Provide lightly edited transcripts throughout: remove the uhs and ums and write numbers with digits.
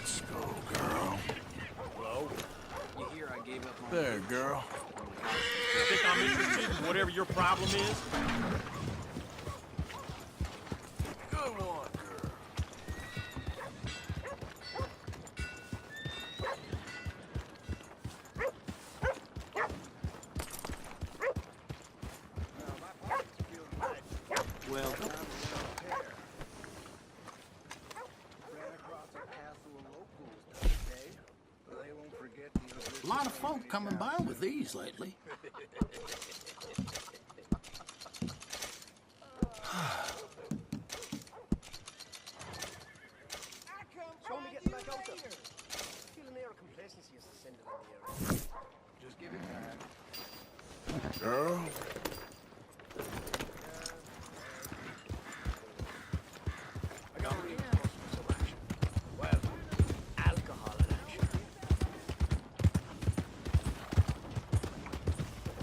Let's go, girl. Hello? You hear I gave up my... There, girl. You think I'm interested in whatever your problem is? Good one, girl. Well, A lot of folk coming by with these lately. Just give it time. Girl. I got read selection. Well, alcohol and action.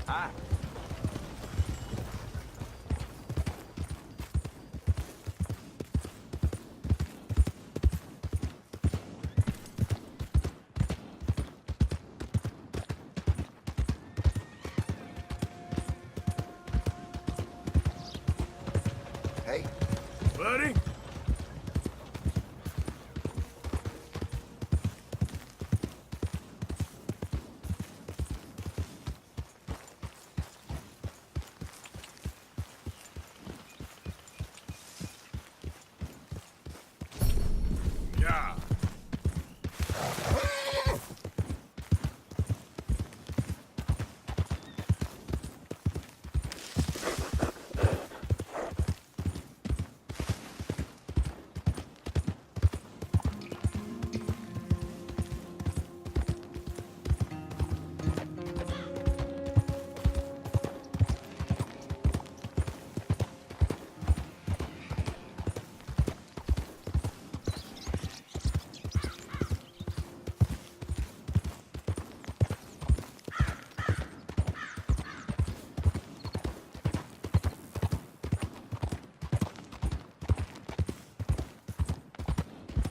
hi. Hey, Buddy? Yeah.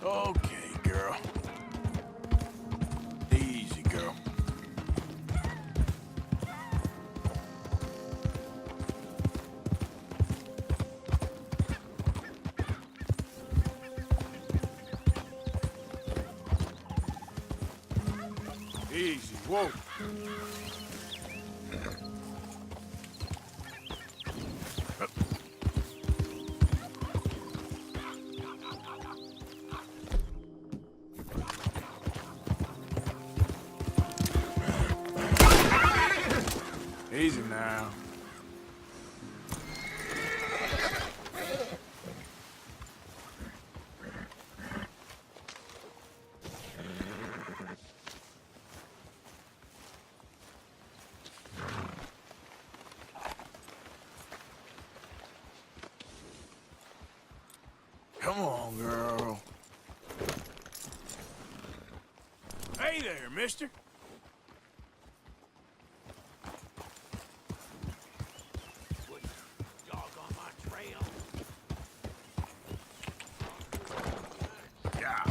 Okay, girl. Easy, girl. Easy, whoa. Easy now. Come on, girl. Hey there, mister. Dog on my trail. Yeah.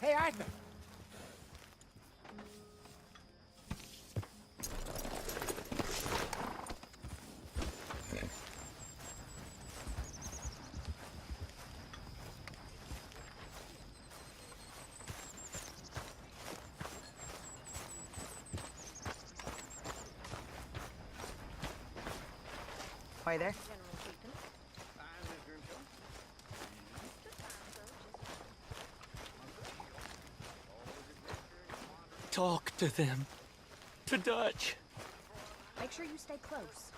Hey, Arthur. Hi there. Talk to them. To Dutch. Make sure you stay close.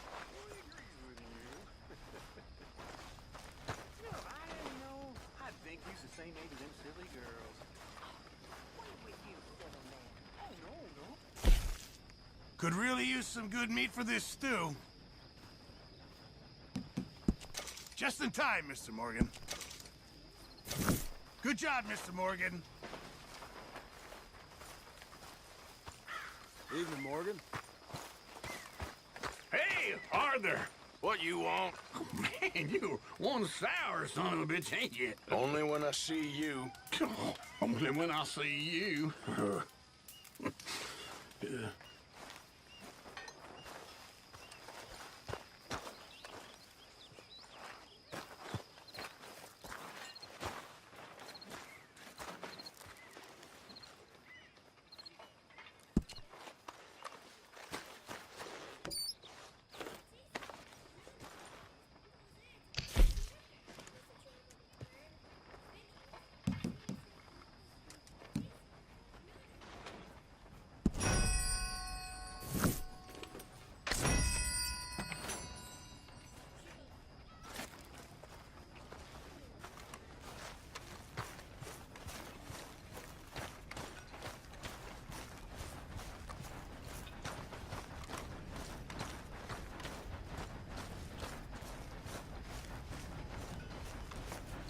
the same age as them silly girls. Could really use some good meat for this stew. Just in time, Mr. Morgan. Good job, Mr. Morgan. Evening, Morgan. Hey, Arthur! What you want? Oh, man, you one sour son of a bitch, ain't you? Only when I see you. Only when I see you.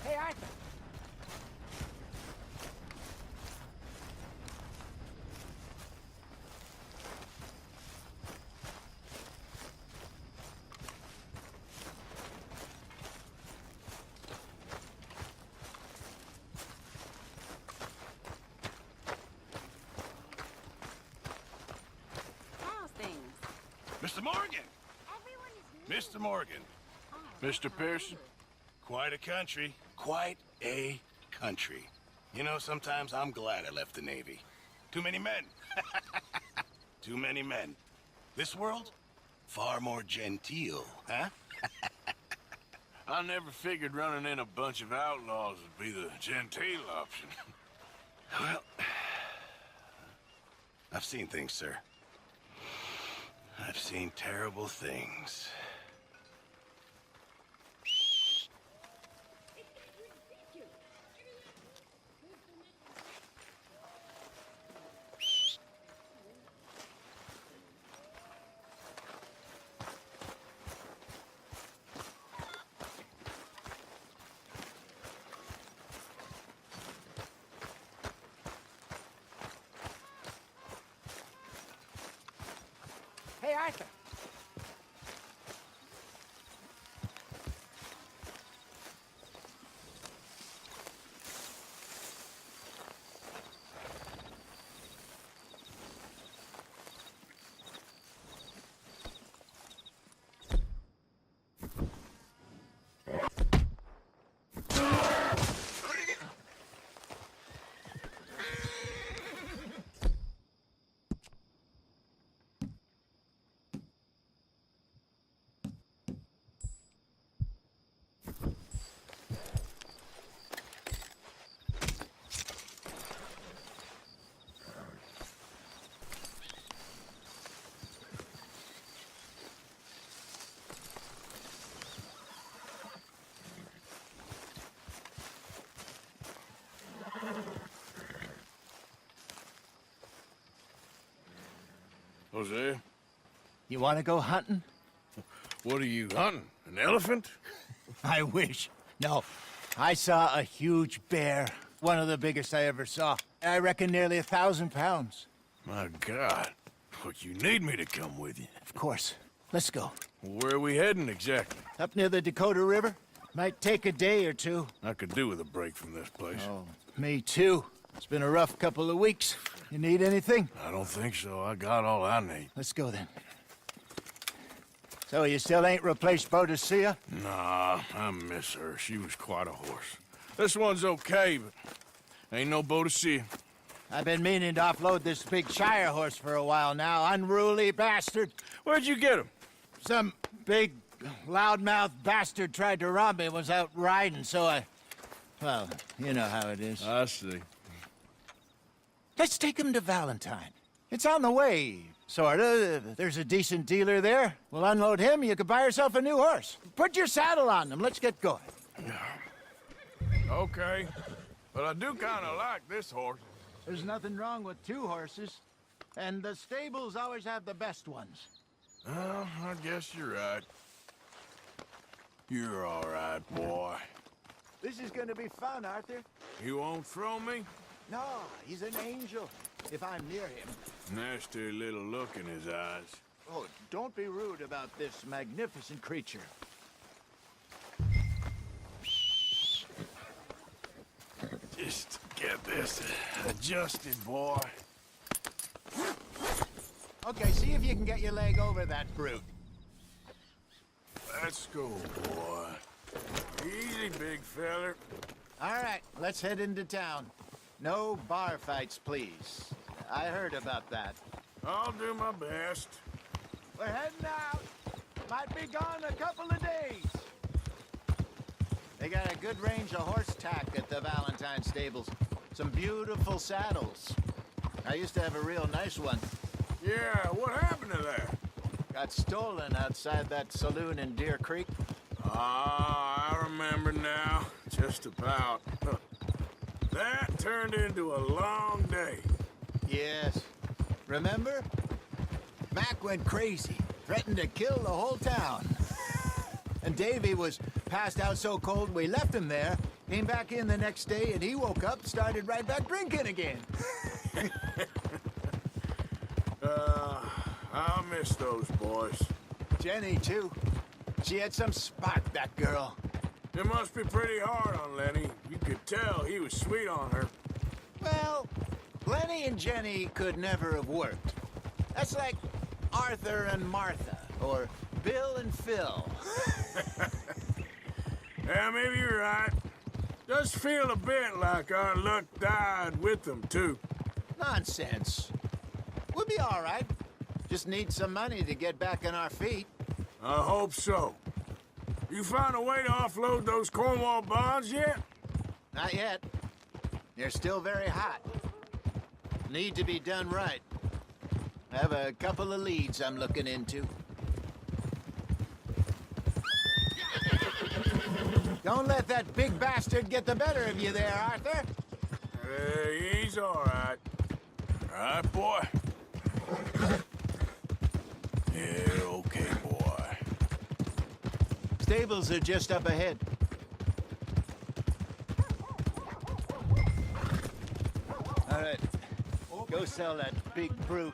Hey, Arthur. How's things? Mr. Morgan! Everyone is new. Mr. Morgan. Oh, Mr. how Pearson. good. Quite a country. Quite a country. You know, sometimes I'm glad I left the Navy. Too many men. Too many men. This world, far more genteel, huh? I never figured running in a bunch of outlaws would be the genteel option. Well, I've seen things, sir. I've seen terrible things. Hey, Arthur. Jose, You want to go hunting? what are you hunting? An elephant? I wish. No. I saw a huge bear. One of the biggest I ever saw. I reckon nearly 1,000 pounds. My God. But you need me to come with you. Of course. Let's go. Where are we heading exactly? Up near the Dakota River. Might take a day or two. I could do with a break from this place. Oh, me too. It's been a rough couple of weeks. You need anything? I don't think so. I got all I need. Let's go then. So you still ain't replaced Boadicea? Nah, I miss her. She was quite a horse. This one's okay, but ain't no Boadicea. I've been meaning to offload this big Shire horse for a while now. Unruly bastard. Where'd you get him? Some big, loudmouth bastard tried to rob me and was out riding, so I... Well, you know how it is. I see. Let's take him to Valentine. It's on the way, sorta. There's a decent dealer there. We'll unload him, you could buy yourself a new horse. Put your saddle on him, let's get going. Okay. But I do kind of like this horse. There's nothing wrong with two horses. And the stables always have the best ones. Well, I guess you're right. You're all right, boy. This is gonna be fun, Arthur. You won't throw me? No, he's an angel, if I'm near him. Nasty little look in his eyes. Oh, don't be rude about this magnificent creature. Just get this adjusted, boy. Okay, see if you can get your leg over that brute. Let's go, boy. Easy, big feller. All right, let's head into town. No bar fights, please. I heard about that. I'll do my best. We're heading out. Might be gone a couple of days. They got a good range of horse tack at the Valentine stables. Some beautiful saddles. I used to have a real nice one. Yeah, what happened to that? Got stolen outside that saloon in Deer Creek. Ah, I remember now. Just about. That turned into a long day. Yes. Remember? Mac went crazy, threatened to kill the whole town. And Davy was passed out so cold we left him there, came back in the next day, and he woke up, started right back drinking again. I'll miss those boys. Jenny, too. She had some spark, that girl. It must be pretty hard on Lenny. You could tell he was sweet on her. Well, Lenny and Jenny could never have worked. That's like Arthur and Martha, or Bill and Phil. Yeah, maybe you're right. Does feel a bit like our luck died with them, too. Nonsense. We'll be all right. Just need some money to get back on our feet. I hope so. You found a way to offload those Cornwall bonds yet? Not yet. They're still very hot. Need to be done right. I have a couple of leads I'm looking into. Don't let that big bastard get the better of you there, Arthur. He's all right. All right, boy? Yeah, okay, boy. Stables are just up ahead. All right. Go sell that big brute.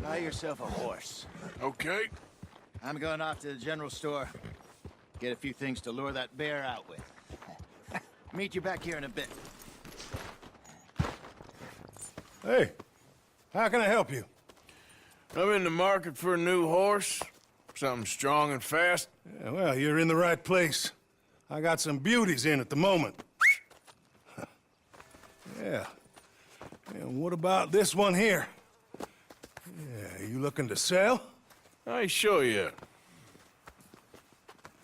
Buy yourself a horse. Okay. I'm going off to the general store. Get a few things to lure that bear out with. Meet you back here in a bit. Hey, how can I help you? I'm in the market for a new horse. Something strong and fast. Yeah, well, you're in the right place. I got some beauties in at the moment. Yeah. And what about this one here? Yeah, you looking to sell? I show you.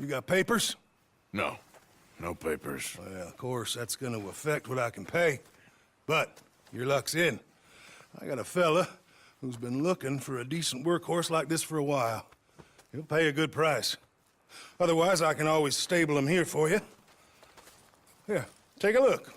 You got papers? No. No papers. Well, of course, that's gonna affect what I can pay. But your luck's in. I got a fella who's been looking for a decent workhorse like this for a while. He'll pay a good price. Otherwise, I can always stable him here for you. Here, take a look.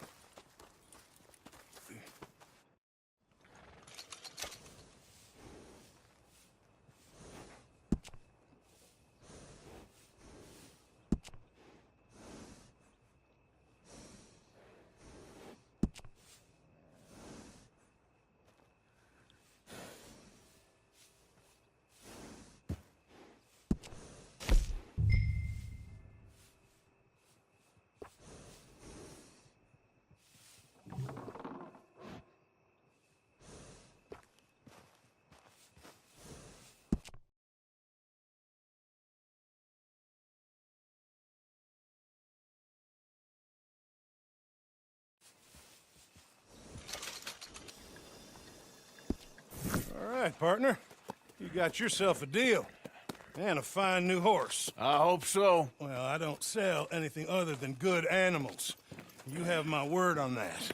All right, partner. You got yourself a deal. And a fine new horse. I hope so. Well, I don't sell anything other than good animals. You have my word on that.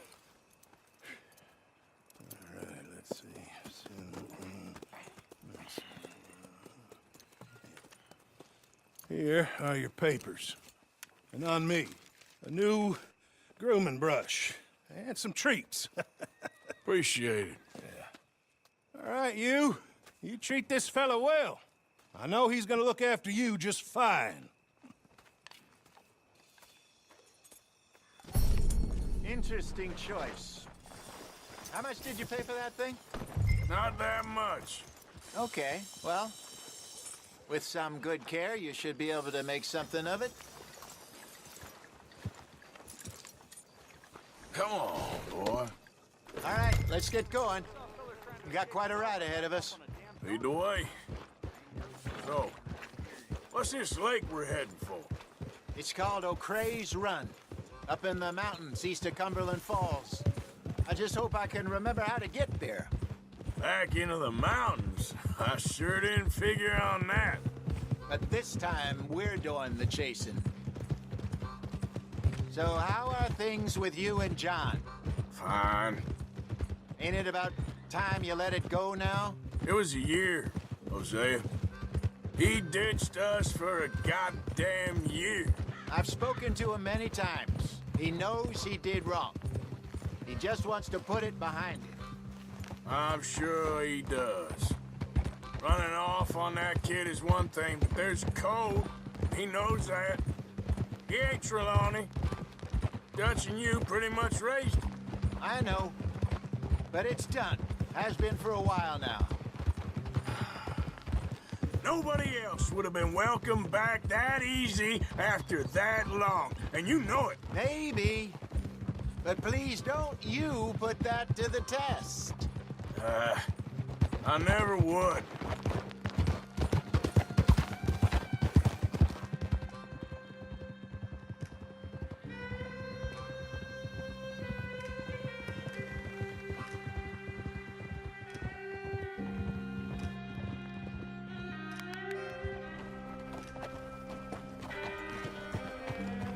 All right, let's see. Here are your papers. And on me, a new grooming brush, and some treats. Appreciate it. All right, you. You treat this fella well. I know he's gonna look after you just fine. Interesting choice. How much did you pay for that thing? Not that much. Okay, well, with some good care, you should be able to make something of it. Come on, boy. All right, let's get going. We got quite a ride ahead of us. Lead the way. So, what's this lake we're heading for? It's called O'Creagh's Run, up in the mountains east of Cumberland Falls. I just hope I can remember how to get there. Back into the mountains? I sure didn't figure on that. But this time, we're doing the chasing. So how are things with you and John? Fine. Ain't it about time you let it go now? It was a year, Hosea. He ditched us for a goddamn year. I've spoken to him many times. He knows he did wrong. He just wants to put it behind him. I'm sure he does. Running off on that kid is one thing, but there's a code. He knows that. He ain't Trelawney. Dutch and you pretty much raised him. I know. But it's done. Has been for a while now. Nobody else would have been welcomed back that easy after that long, and you know it. Maybe. But please don't you put that to the test. I never would.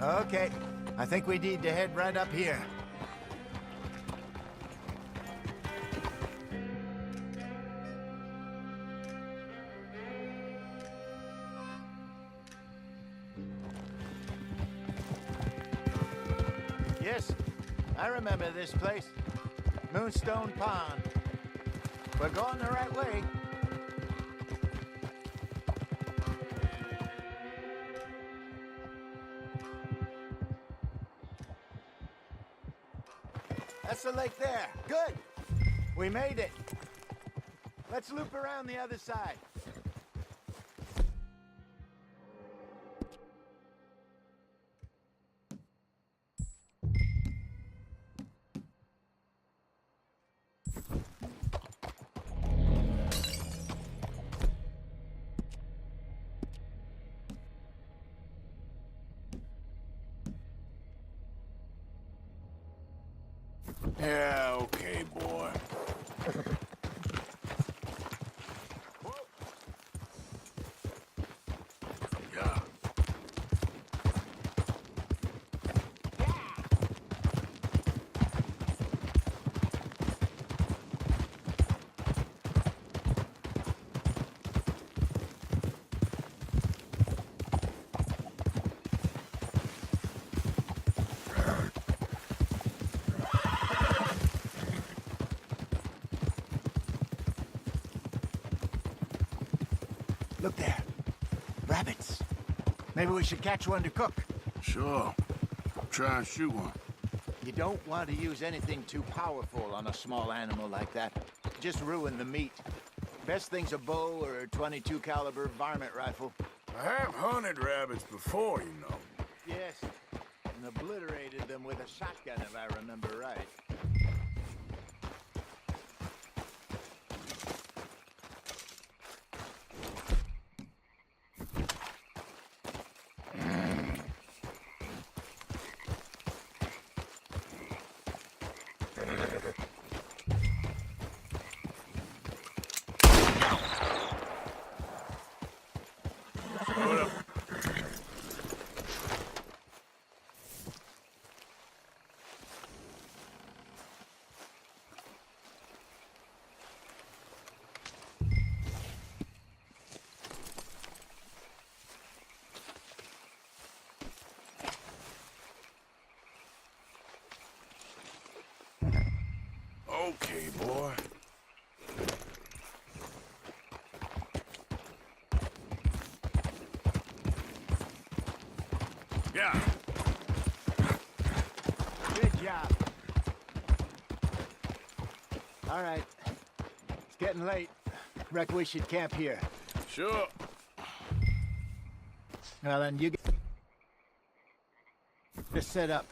Okay. I think we need to head right up here. Yes, I remember this place. Moonstone Pond. We're going the right way. That's the lake there. Good. We made it. Let's loop around the other side. Yeah, okay, boy. Yeah. Look there. Rabbits. Maybe we should catch one to cook. Sure. Try and shoot one. You don't want to use anything too powerful on a small animal like that. Just ruin the meat. Best thing's a bow or a .22 caliber varmint rifle. I have hunted rabbits before, you know. Yes, and obliterated them with a shotgun if I remember right. Hold up. boy. Yeah. Good job. All right. It's getting late. Reckon we should camp here. Sure. Well, then you just set up.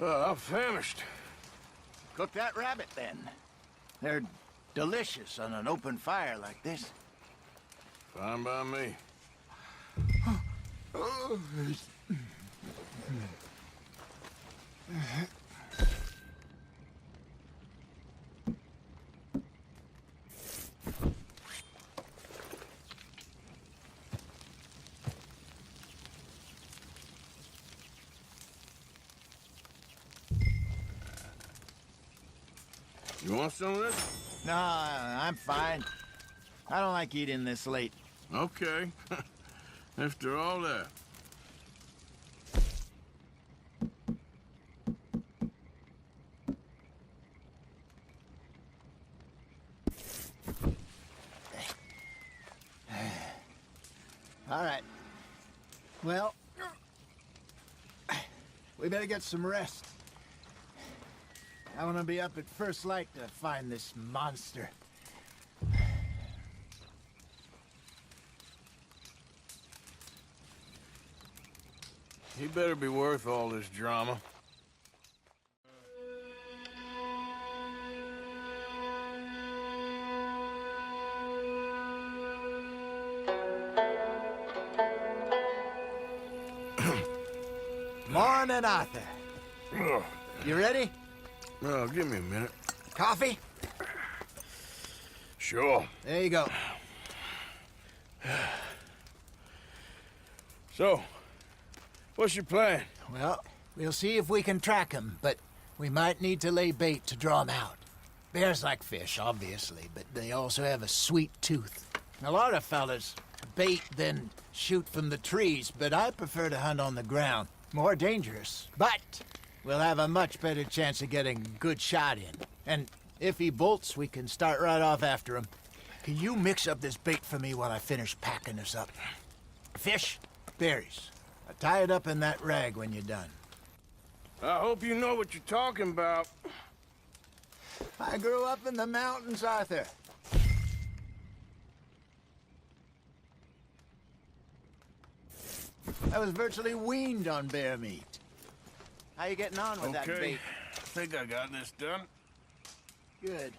I'm famished. Cook that rabbit, then. They're delicious on an open fire like this. Fine by me. You want some of this? No, I'm fine. I don't like eating this late. Okay. After all that. All right. Well, we better get some rest. I want to be up at first light to find this monster. He better be worth all this drama. Morning, Arthur. Ugh. You ready? Well, give me a minute. Coffee? Sure. There you go. So, what's your plan? Well, we'll see if we can track him, but we might need to lay bait to draw him out. Bears like fish, obviously, but they also have a sweet tooth. A lot of fellas bait, then shoot from the trees, but I prefer to hunt on the ground. More dangerous, but we'll have a much better chance of getting a good shot in. And if he bolts, we can start right off after him. Can you mix up this bait for me while I finish packing this up? Fish, berries. Tie it up in that rag when you're done. I hope you know what you're talking about. I grew up in the mountains, Arthur. I was virtually weaned on bear meat. How you getting on with that bait? I think I got this done. Good.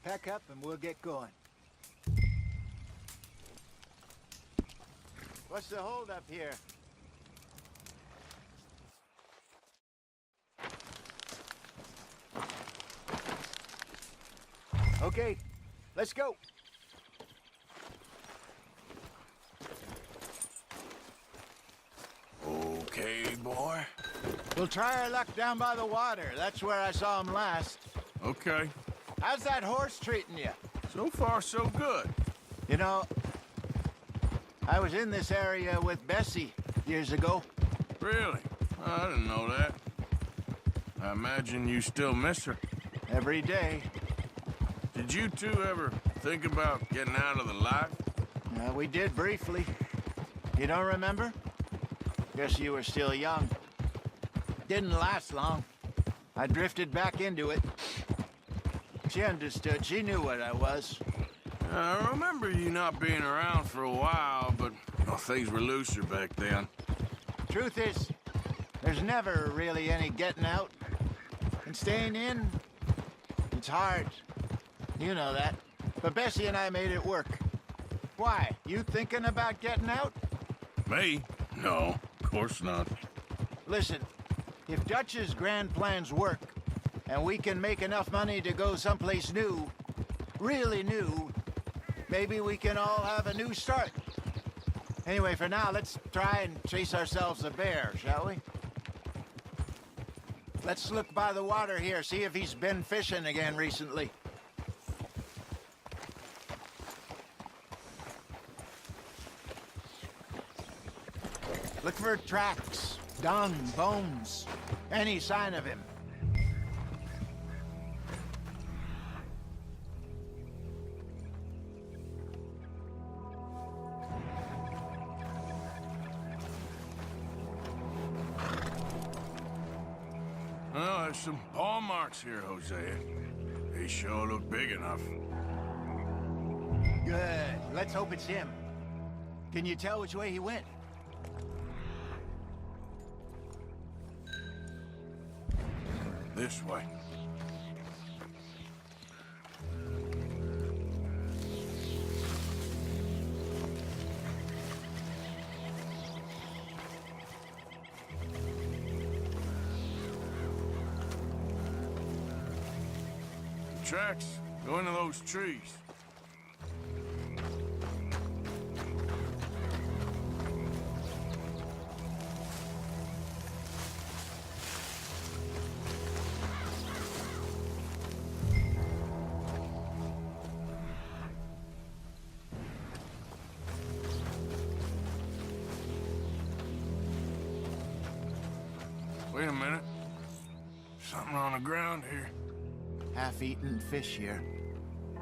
Pack up and we'll get going. What's the holdup here? Okay, let's go. Okay, boy. We'll try our luck down by the water. That's where I saw him last. Okay. How's that horse treating you? So far, so good. You know, I was in this area with Bessie years ago. Really? I didn't know that. I imagine you still miss her. Every day. Did you two ever think about getting out of the life? We did briefly. You don't remember? Guess you were still young. Didn't last long. I drifted back into it. She understood. She knew what I was. I remember you not being around for a while, but things were looser back then. Truth is, there's never really any getting out. And staying in, it's hard. You know that. But Bessie and I made it work. Why? You thinking about getting out? Me? No, of course not. Listen, if Dutch's grand plans work, and we can make enough money to go someplace new, really new, maybe we can all have a new start. Anyway, for now, let's try and chase ourselves a bear, shall we? Let's look by the water here, see if he's been fishing again recently. Look for tracks, dung, bones, any sign of him. Well, there's some paw marks here, Hosea. They sure look big enough. Good. Let's hope it's him. Can you tell which way he went? This way. Tracks go into those trees. Wait a minute. Something on the ground here. Half-eaten fish here.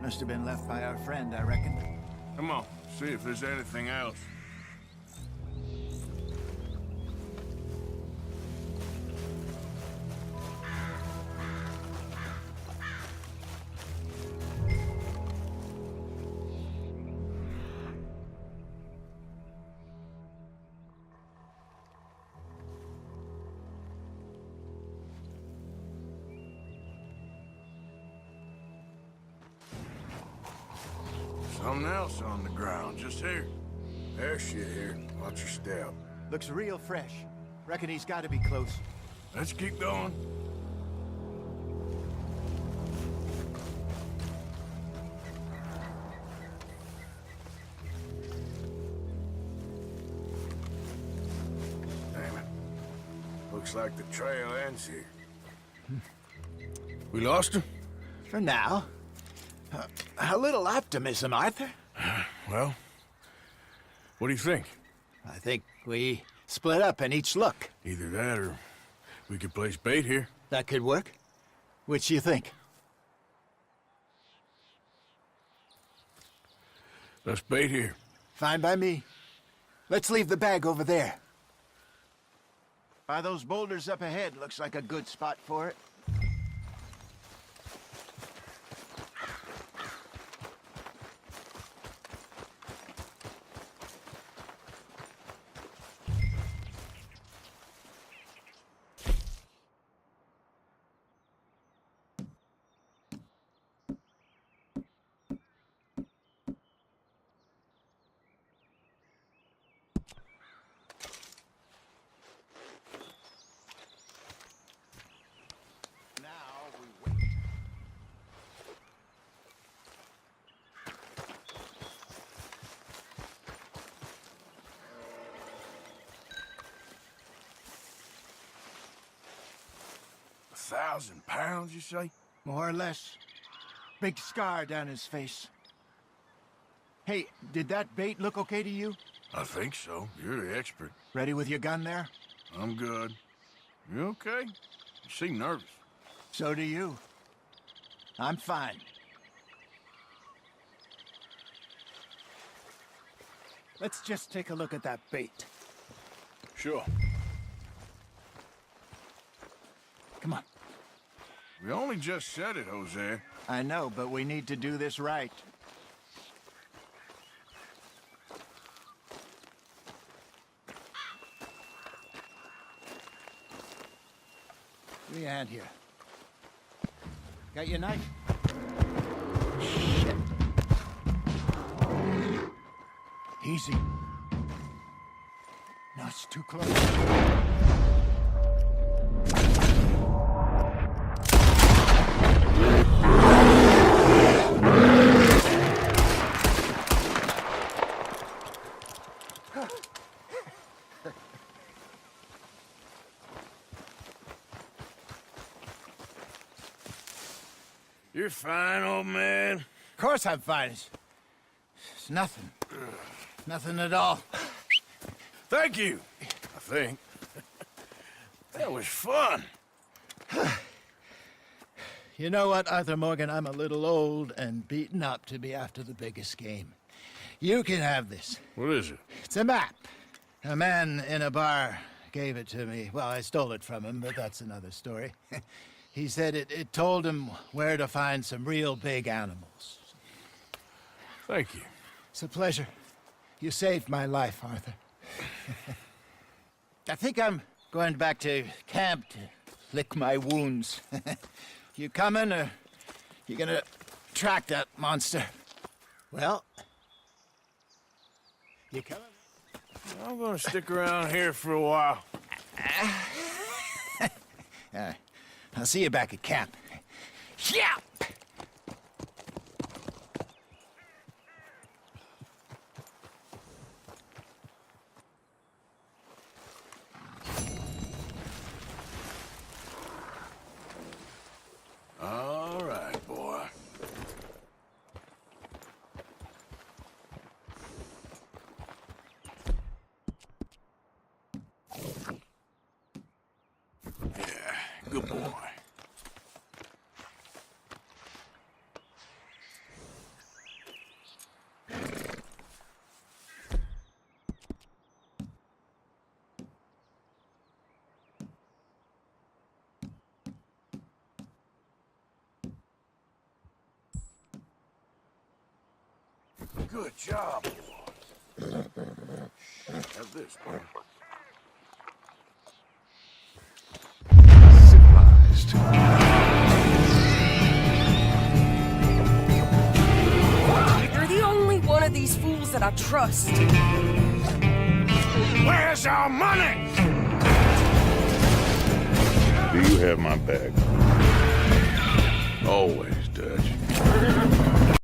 Must have been left by our friend, I reckon. Come on, see if there's anything else. Something else on the ground, just here. There's shit here. Watch your step. Looks real fresh. Reckon he's got to be close. Let's keep going. Damn it. Looks like the trail ends here. We lost him? For now. A little optimism, Arthur. Well, what do you think? I think we split up and each look. Either that or we could place bait here. That could work. Which you think? Let's bait here. Fine by me. Let's leave the bag over there. By those boulders up ahead, looks like a good spot for it. £1,000, you say? More or less. Big scar down his face. Hey, did that bait look okay to you? I think so. You're the expert. Ready with your gun there? I'm good. You okay? You seem nervous. So do you. I'm fine. Let's just take a look at that bait. Sure. Come on. We only just said it, Jose. I know, but we need to do this right. Give me a hand here. Got your knife? Shit. Easy. No, it's too close. You're fine, old man. Of course I'm fine. It's nothing. Nothing at all. Thank you, I think. That was fun. You know what, Arthur Morgan? I'm a little old and beaten up to be after the biggest game. You can have this. What is it? It's a map. A man in a bar gave it to me. Well, I stole it from him, but that's another story. He said it told him where to find some real big animals. Thank you. It's a pleasure. You saved my life, Arthur. I think I'm going back to camp to lick my wounds. You coming, or you gonna track that monster? Well, you coming? I'm gonna stick around here for a while. I'll see you back at camp. Yeah! All right, boy. Yeah, good boy. Good job, boy. Have this, boy. Civilized. You're the only one of these fools that I trust. Where's our money? Do you have my back? Always, Dutch.